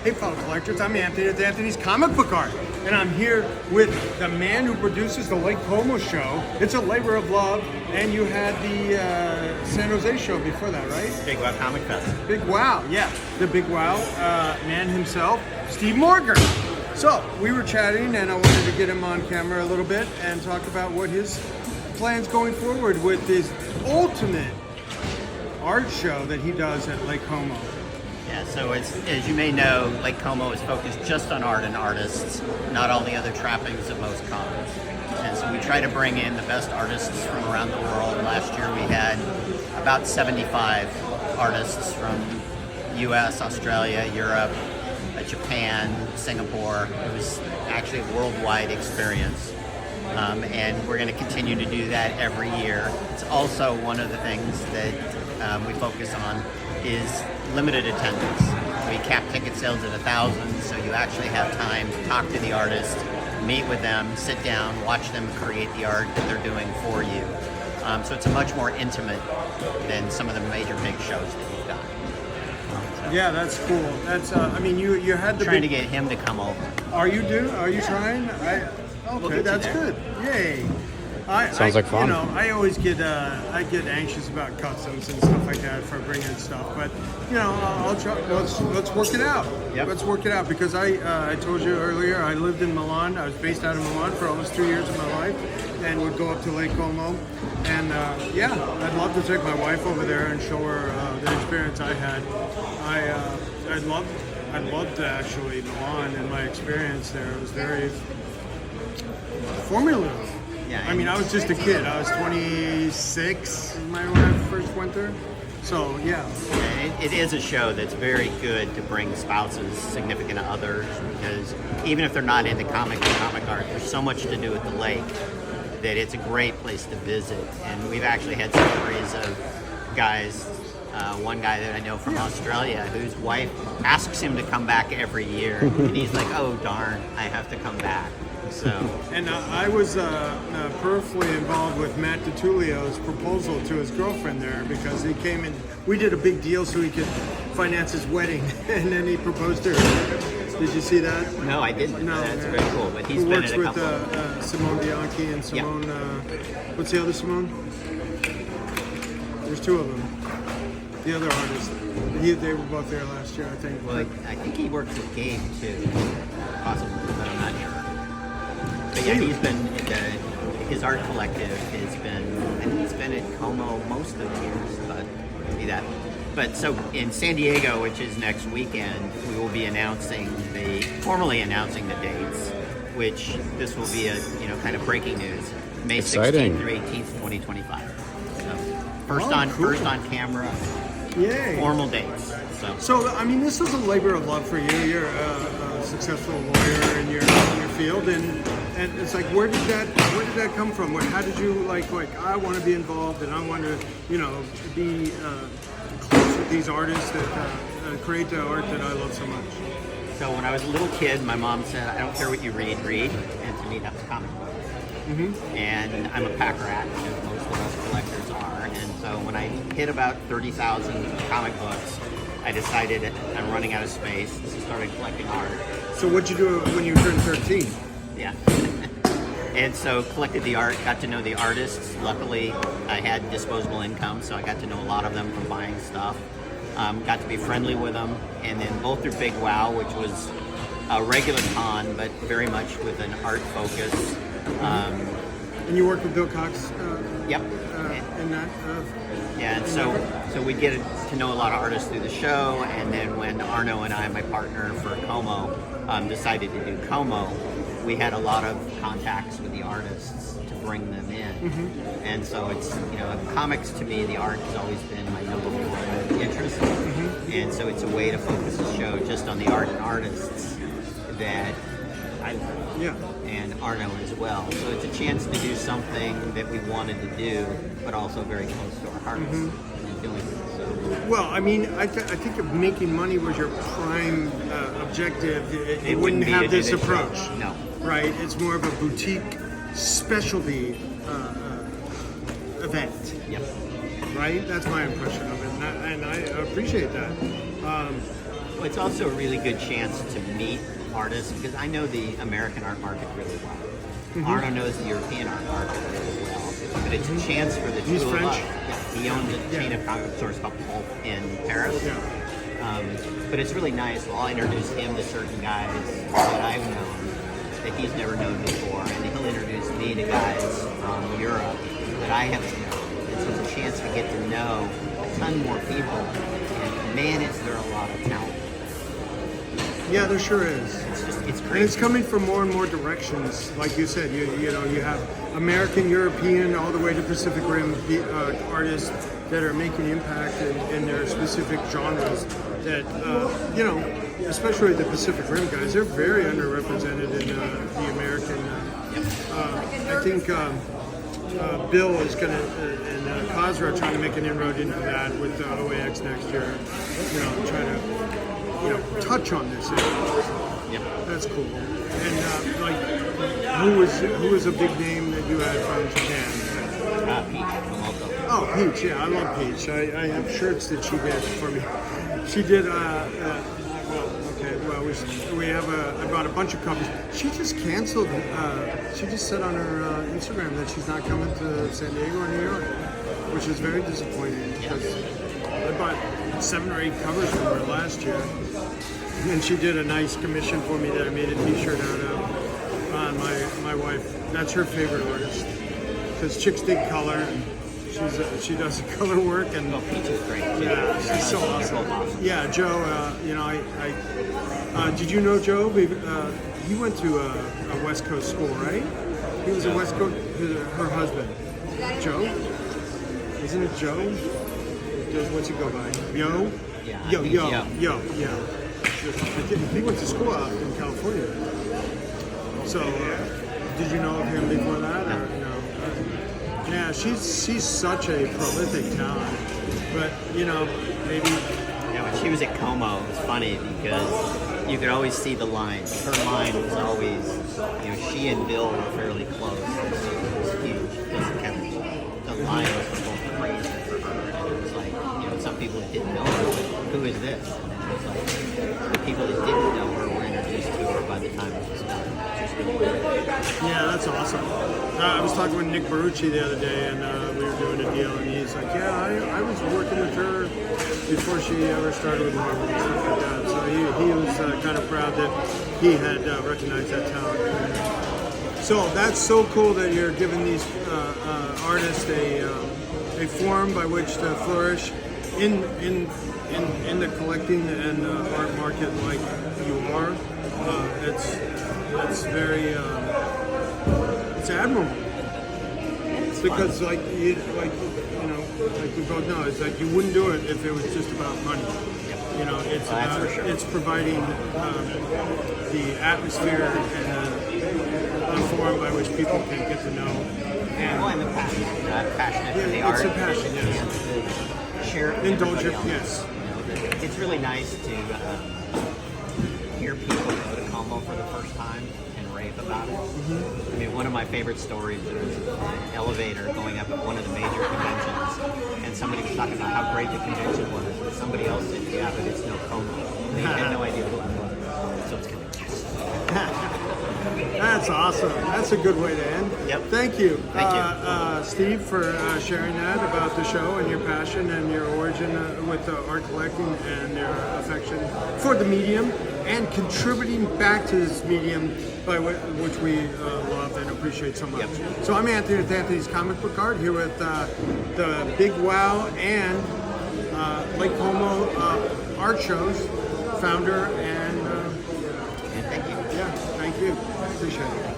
Hey, fellow collectors, I'm Anthony. It's Anthony's Comic Book Art. And I'm here with the man who produces the Lake Como show. It's a labor of love. And you had the San Jose show before that, right? Big Wow Comic Fest. Big Wow, yeah. The Big Wow man himself, Steve Morger. So, we were chatting and I wanted to get him on camera a little bit and talk about what his plans going forward with this ultimate art show that he does at Lake Como. Yeah, so as you may know, Lake Como is focused just on art and artists, not all the other trappings of most cons. And so we try to bring in the best artists from around the world. Last year we had about 75 artists from US, Australia, Europe, Japan, Singapore. It was actually a worldwide experience. And we're going to continue to do that every year. It's also one of the things that we focus on is limited attendance. We cap ticket sales at 1,000, so you actually have time to talk to the artist, meet with them, sit down, watch them create the art that they're doing for you. So it's a much more intimate than some of the major big shows that you've got. Yeah, that's cool. That's I mean, you had the trying to get him to come over. Are you trying? Okay, that's good. Yay. Sounds like fun. You know, I always get anxious about customs and stuff like that for bringing stuff, but you know, I'll try. Let's work it out. Yep. Let's work it out because I told you earlier I lived in Milan. I was based out of Milan for almost 3 years of my life, and would go up to Lake Como, and yeah, I'd love to take my wife over there and show her the experience I had. I loved actually Milan and my experience there. It was very formative. Yeah, I mean, I was just a kid. I was 26 when I first went there. So, yeah. It is a show that's very good to bring spouses, significant others, because even if they're not into comic art, there's so much to do at the lake that it's a great place to visit. And we've actually had stories of guys, one guy that I know from Australia, whose wife asks him to come back every year. And he's like, oh, darn, I have to come back. So. And I was peripherally involved with Matt DiTullio's proposal to his girlfriend there because he came in. We did a big deal so he could finance his wedding, and then he proposed to her. Did you see that? No, I didn't. No, that's very cool. But he's been at a couple. With Simone Bianchi and Simone. What's the other Simone? There's two of them. The other artist. They were both there last year, I think. Well, I think he works with Gabe too, possibly, but I'm not sure. But yeah, he's been his art collective has been, I think he's been at Como most of the years, but maybe that. But so in San Diego, which is next weekend, we will be formally announcing the dates, which this will be a kind of breaking news, May 16th through 18th, 2025. So first on camera, yay. Formal dates. So I mean, this is a labor of love for you. You're a successful lawyer in your field, and it's like, where did that come from? How did you like I want to be involved and I want to be close with these artists that create the art that I love so much? So when I was a little kid, my mom said, I don't care what you read, and to me that's a comic book. Mm-hmm. And I'm a pack rat, as most of us collectors are, and so when I hit about 30,000 comic books, I decided I'm running out of space, so started collecting art. So what'd you do when you turned 13? Yeah. And so collected the art, got to know the artists. Luckily, I had disposable income, so I got to know a lot of them from buying stuff. Got to be friendly with them. And then both through Big Wow, which was a regular con, but very much with an art focus. And you worked with Bill Cox? Yep. In that? Yeah, and so we get to know a lot of artists through the show, and then when Arno and I, my partner for Como, decided to do Como, we had a lot of contacts with the artists to bring them in. Mm-hmm. And so it's, comics to me, the art has always been my number one interest. Mm-hmm. And so it's a way to focus the show just on the art and artists that I love. Yeah. And Arno as well. So it's a chance to do something that we wanted to do, but also very close to our hearts in doing it. So. Well, I mean, I think if making money was your prime objective, it wouldn't have this approach. No. Right? It's more of a boutique specialty event. Yep. Right? That's my impression of it, and I appreciate that. Well, it's also a really good chance to meet artists because I know the American art market really well. Arno knows the European art market really well. But it's a chance for the two He's of French? us. Yeah, he owns a chain of comic stores called Pulp in Paris. Yeah. But it's really nice. I'll introduce him to certain guys that I've known that he's never known before, and he'll introduce me to guys from Europe that I haven't known. And so it's a chance to get to know a ton more people. And man, is there a lot of talent. Yeah, there sure is. It's And crazy. it's coming from more and more directions. Like you said, you know, you have American, European, all the way to Pacific Rim artists that are making impact in their specific genres. That you know, especially the Pacific Rim guys, they're very underrepresented in the American. I think Bill is going to and Kazra are trying to make an inroad into that with OAX next year. You know, try to touch on this issue. Yep. That's cool. And like, who was a big name that you had from Japan? Peach Momoko. Oh, Peach. Yeah, I love Peach. I have shirts that she did for me. She did. We have I bought a bunch of copies. She just canceled. She just said on her Instagram that she's not coming to San Diego or New York, which is very disappointing because I bought 7 or 8 covers from her last year. And she did a nice commission for me that I made a T-shirt out of on my wife. That's her favorite artist because chicks dig color. And she does color work and Peach is great. yeah, she's so awesome. Yeah, Joe. You know, I did you know Joe? He went to a West Coast school, right? He was a West Coast. Her husband, Joe. Isn't it Joe? What's he go by? Yo. Yeah, I Yo. think Yeah. He went to school out in California. So, did you know of him before that, or no? Yeah, she's such a prolific talent, but you know, maybe. Yeah, when she was at Como, it was funny because you could always see the line. Her line was always, you know, she and Bill were fairly close. It was huge. Just kept the lines were both crazy for her. And it was like, you know, some people that didn't know her, like, who is this? And then it was like, the people that didn't know her were introduced to her by the time it was done. Just really great. Yeah, that's awesome. I was talking with Nick Barucci the other day, and we were doing a deal, and he's like, "Yeah, I was working with her before she ever started with Marvel and stuff like that." So he was kind of proud that he had recognized that talent. So that's so cool that you're giving these artists a forum by which to flourish in the collecting and art market like you are. It's very it's admirable. It's because like we both know, it's like you wouldn't do it if it was just about money. You know, it's about, it's providing the atmosphere and a forum by which people can get to know. And the passion. I'm passionate for the art. It's a passion, yes. And to share it with Indulge it, everybody else. yes. You know, it's really nice to hear people go to Como for the first time and rave about it. I mean, one of my favorite stories, there was an elevator going up at one of the major conventions, and somebody was talking about how great the convention was, and somebody else said, "Yeah, but it's no Como." They had no idea who it was. So it's kind of yes. That's awesome. That's a good way to end. Yep. Thank you. Thank you. Steve, for sharing that about the show and your passion and your origin with art collecting and your affection for the medium and contributing back to this medium by which we love and appreciate so much. Yep. So I'm Anthony with Anthony's Comic Book Art here with the Big Wow and Lake Como art shows founder and And thank you. yeah, thank you. Appreciate it.